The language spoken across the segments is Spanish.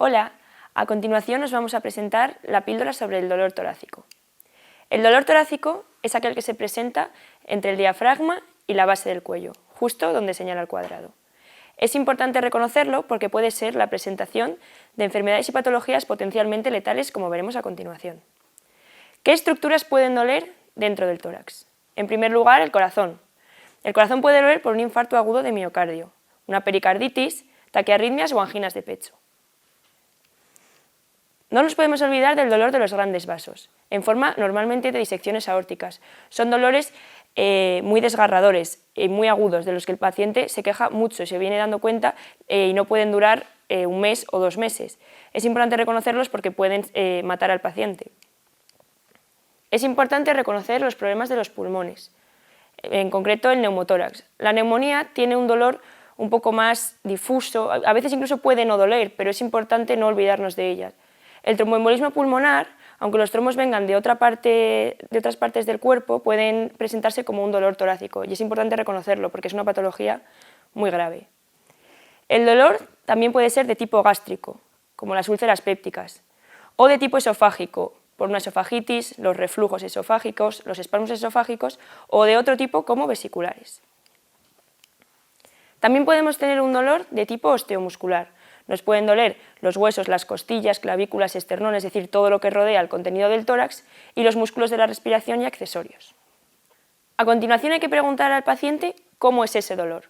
Hola, a continuación os vamos a presentar la píldora sobre el dolor torácico. El dolor torácico es aquel que se presenta entre el diafragma y la base del cuello, justo donde señala el cuadrado. Es importante reconocerlo porque puede ser la presentación de enfermedades y patologías potencialmente letales, como veremos a continuación. ¿Qué estructuras pueden doler dentro del tórax? En primer lugar, el corazón. El corazón puede doler por un infarto agudo de miocardio, una pericarditis, taquiarritmias o anginas de pecho. No nos podemos olvidar del dolor de los grandes vasos, en forma normalmente de disecciones aórticas. Son dolores muy desgarradores y muy agudos, de los que el paciente se queja mucho, se viene dando cuenta y no pueden durar un mes o 2 meses. Es importante reconocerlos porque pueden matar al paciente. Es importante reconocer los problemas de los pulmones, en concreto el neumotórax. La neumonía tiene un dolor un poco más difuso, a veces incluso puede no doler, pero es importante no olvidarnos de ellas. El tromboembolismo pulmonar, aunque los trombos vengan de otras partes del cuerpo, pueden presentarse como un dolor torácico y es importante reconocerlo porque es una patología muy grave. El dolor también puede ser de tipo gástrico, como las úlceras pépticas, o de tipo esofágico, por una esofagitis, los reflujos esofágicos, los espasmos esofágicos, o de otro tipo como vesiculares. También podemos tener un dolor de tipo osteomuscular. Nos pueden doler los huesos, las costillas, clavículas, esternones, es decir, todo lo que rodea el contenido del tórax, y los músculos de la respiración y accesorios. A continuación hay que preguntar al paciente cómo es ese dolor.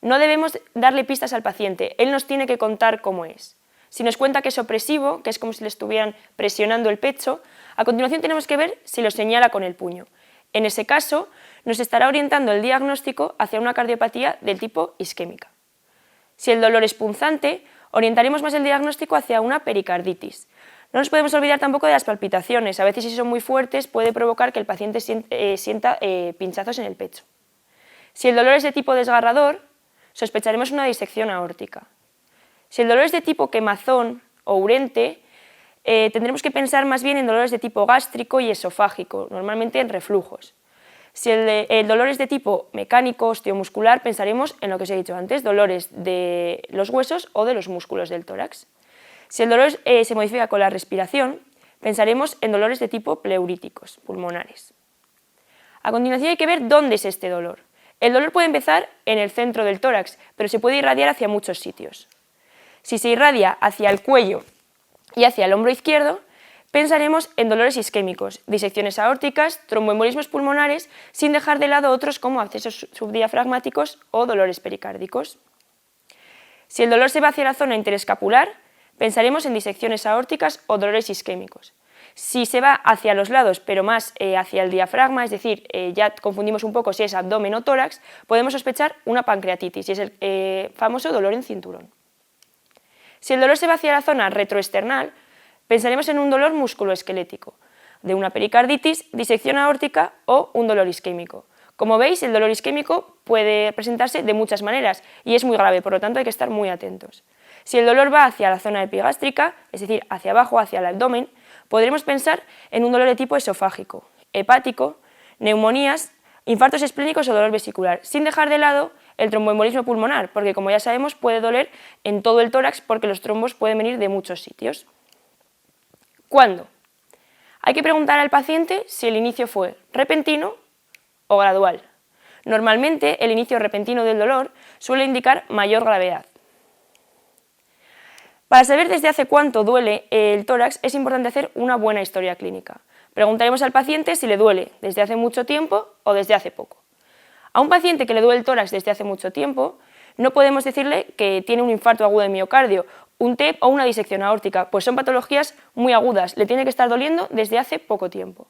No debemos darle pistas al paciente, él nos tiene que contar cómo es. Si nos cuenta que es opresivo, que es como si le estuvieran presionando el pecho, a continuación tenemos que ver si lo señala con el puño. En ese caso, nos estará orientando el diagnóstico hacia una cardiopatía del tipo isquémica. Si el dolor es punzante, orientaremos más el diagnóstico hacia una pericarditis. No nos podemos olvidar tampoco de las palpitaciones, a veces si son muy fuertes puede provocar que el paciente sienta pinchazos en el pecho. Si el dolor es de tipo desgarrador, sospecharemos una disección aórtica. Si el dolor es de tipo quemazón o urente, tendremos que pensar más bien en dolores de tipo gástrico y esofágico, normalmente en reflujos. Si el dolor es de tipo mecánico, osteomuscular, pensaremos en lo que os he dicho antes, dolores de los huesos o de los músculos del tórax. Si el dolor se modifica con la respiración, pensaremos en dolores de tipo pleuríticos, pulmonares. A continuación hay que ver dónde es este dolor. El dolor puede empezar en el centro del tórax, pero se puede irradiar hacia muchos sitios. Si se irradia hacia el cuello y hacia el hombro izquierdo, pensaremos en dolores isquémicos, disecciones aórticas, tromboembolismos pulmonares, sin dejar de lado otros como abscesos subdiafragmáticos o dolores pericárdicos. Si el dolor se va hacia la zona interescapular, pensaremos en disecciones aórticas o dolores isquémicos. Si se va hacia los lados, pero más hacia el diafragma, es decir, ya confundimos un poco si es abdomen o tórax, podemos sospechar una pancreatitis y es el famoso dolor en cinturón. Si el dolor se va hacia la zona retroesternal, pensaremos en un dolor musculoesquelético, de una pericarditis, disección aórtica o un dolor isquémico. Como veis, el dolor isquémico puede presentarse de muchas maneras y es muy grave, por lo tanto hay que estar muy atentos. Si el dolor va hacia la zona epigástrica, es decir, hacia abajo, hacia el abdomen, podremos pensar en un dolor de tipo esofágico, hepático, neumonías, infartos esplénicos o dolor vesicular, sin dejar de lado el tromboembolismo pulmonar, porque como ya sabemos puede doler en todo el tórax porque los trombos pueden venir de muchos sitios. ¿Cuándo? Hay que preguntar al paciente si el inicio fue repentino o gradual. Normalmente el inicio repentino del dolor suele indicar mayor gravedad. Para saber desde hace cuánto duele el tórax es importante hacer una buena historia clínica. Preguntaremos al paciente si le duele desde hace mucho tiempo o desde hace poco. A un paciente que le duele el tórax desde hace mucho tiempo, no podemos decirle que tiene un infarto agudo de miocardio, un TEP o una disección aórtica, pues son patologías muy agudas, le tiene que estar doliendo desde hace poco tiempo.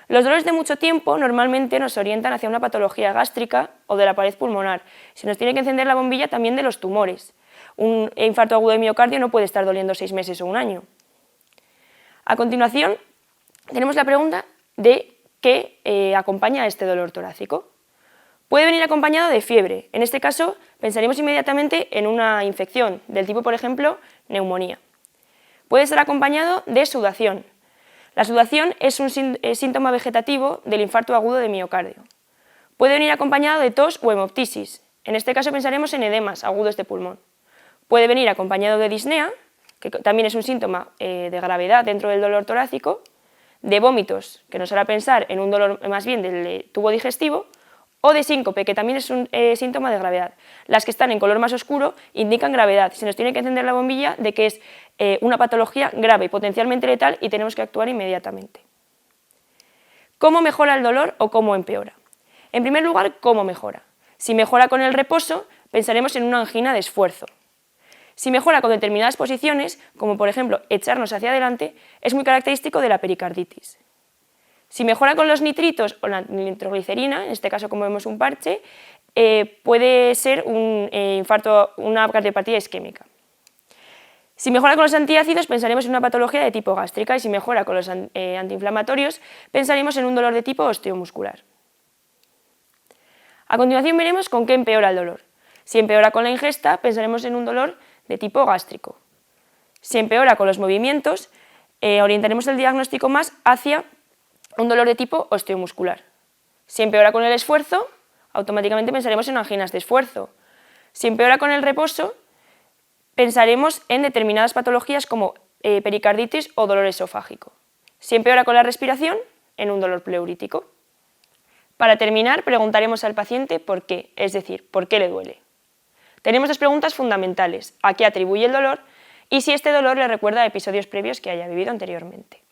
Los dolores de mucho tiempo normalmente nos orientan hacia una patología gástrica o de la pared pulmonar. Se nos tiene que encender la bombilla también de los tumores. Un infarto agudo de miocardio no puede estar doliendo 6 meses o un año. A continuación, tenemos la pregunta de qué acompaña a este dolor torácico. Puede venir acompañado de fiebre, en este caso pensaremos inmediatamente en una infección, del tipo por ejemplo neumonía. Puede estar acompañado de sudación. La sudación es un síntoma vegetativo del infarto agudo de miocardio. Puede venir acompañado de tos o hemoptisis, en este caso pensaremos en edemas agudos de pulmón. Puede venir acompañado de disnea, que también es un síntoma de gravedad dentro del dolor torácico, de vómitos, que nos hará pensar en un dolor más bien del tubo digestivo, o de síncope, que también es un síntoma de gravedad. Las que están en color más oscuro indican gravedad. Se nos tiene que encender la bombilla de que es una patología grave y potencialmente letal y tenemos que actuar inmediatamente. ¿Cómo mejora el dolor o cómo empeora? En primer lugar, ¿cómo mejora? Si mejora con el reposo, pensaremos en una angina de esfuerzo. Si mejora con determinadas posiciones, como por ejemplo echarnos hacia adelante, es muy característico de la pericarditis. Si mejora con los nitritos o la nitroglicerina, en este caso como vemos un parche, puede ser un infarto, una cardiopatía isquémica. Si mejora con los antiácidos, pensaremos en una patología de tipo gástrica, y si mejora con los antiinflamatorios, pensaremos en un dolor de tipo osteomuscular. A continuación veremos con qué empeora el dolor. Si empeora con la ingesta, pensaremos en un dolor de tipo gástrico. Si empeora con los movimientos, orientaremos el diagnóstico más hacia un dolor de tipo osteomuscular. Si empeora con el esfuerzo, automáticamente pensaremos en anginas de esfuerzo. Si empeora con el reposo, pensaremos en determinadas patologías como pericarditis o dolor esofágico. Si empeora con la respiración, en un dolor pleurítico. Para terminar, preguntaremos al paciente por qué, es decir, por qué le duele. Tenemos dos preguntas fundamentales: ¿a qué atribuye el dolor? Y si este dolor le recuerda a episodios previos que haya vivido anteriormente.